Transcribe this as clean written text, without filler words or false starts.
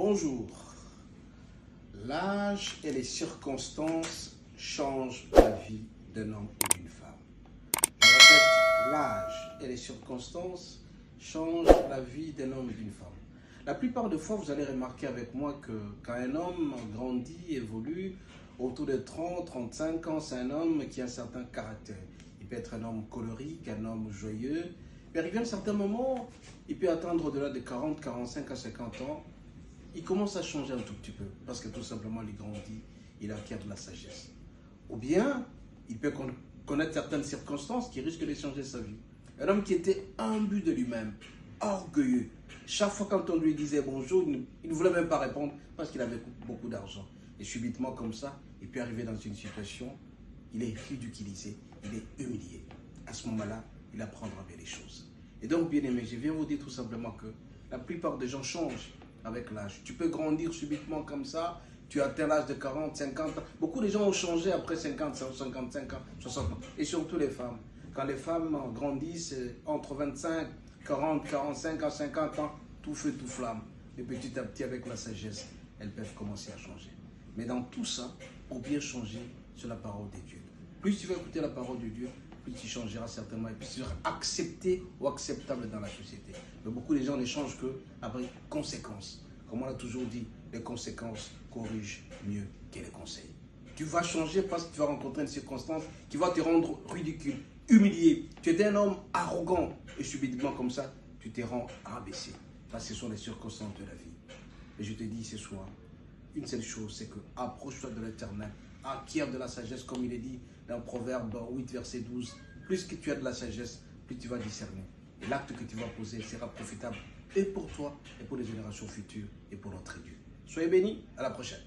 Bonjour. L'âge et les circonstances changent la vie d'un homme ou d'une femme. Je répète, l'âge et les circonstances changent la vie d'un homme ou d'une femme. La plupart des fois, vous allez remarquer avec moi que quand un homme grandit, évolue, autour de 30, 35 ans, c'est un homme qui a un certain caractère. Il peut être un homme colérique, un homme joyeux. Mais arrivé à un certain moment, il peut atteindre au-delà de 40, 45 à 50 ans. Il commence à changer un tout petit peu parce que tout simplement il grandit, il acquiert de la sagesse. Ou bien, il peut connaître certaines circonstances qui risquent de changer sa vie. Un homme qui était imbu de lui-même, orgueilleux. Chaque fois quand on lui disait bonjour, il ne voulait même pas répondre parce qu'il avait beaucoup d'argent. Et subitement comme ça, il peut arriver dans une situation, il est ridiculisé, il est humilié. À ce moment-là, il apprendra bien les choses. Et donc, bien aimé, je viens vous dire tout simplement que la plupart des gens changent avec l'âge. Tu peux grandir subitement comme ça, tu atteins l'âge de 40, 50 ans. Beaucoup de gens ont changé après 50, 55 ans, 60 ans. Et surtout les femmes. Quand les femmes grandissent entre 25, 40, 45 à 50 ans, tout feu, tout flamme. Et petit à petit, avec la sagesse, elles peuvent commencer à changer. Mais dans tout ça, pour bien changer, c'est la parole de Dieu. Plus tu vas écouter la parole de Dieu, plus tu changeras certainement et plus tu seras accepté ou acceptable dans la société. Mais beaucoup de gens ne changent qu'après conséquences. Comme on a toujours dit, les conséquences corrigent mieux que les conseils. Tu vas changer parce que tu vas rencontrer une circonstance qui va te rendre ridicule, humilié. Tu étais un homme arrogant et subitement comme ça, tu te rends rabaissé. Parce que ce sont les circonstances de la vie. Et je te dis ce soir, une seule chose, c'est que approche-toi de l'Éternel, acquiert de la sagesse, comme il est dit dans Proverbe 8, verset 12. Plus que tu as de la sagesse, plus tu vas discerner. Et l'acte que tu vas poser sera profitable et pour toi, et pour les générations futures, et pour notre Dieu. Soyez bénis, à la prochaine.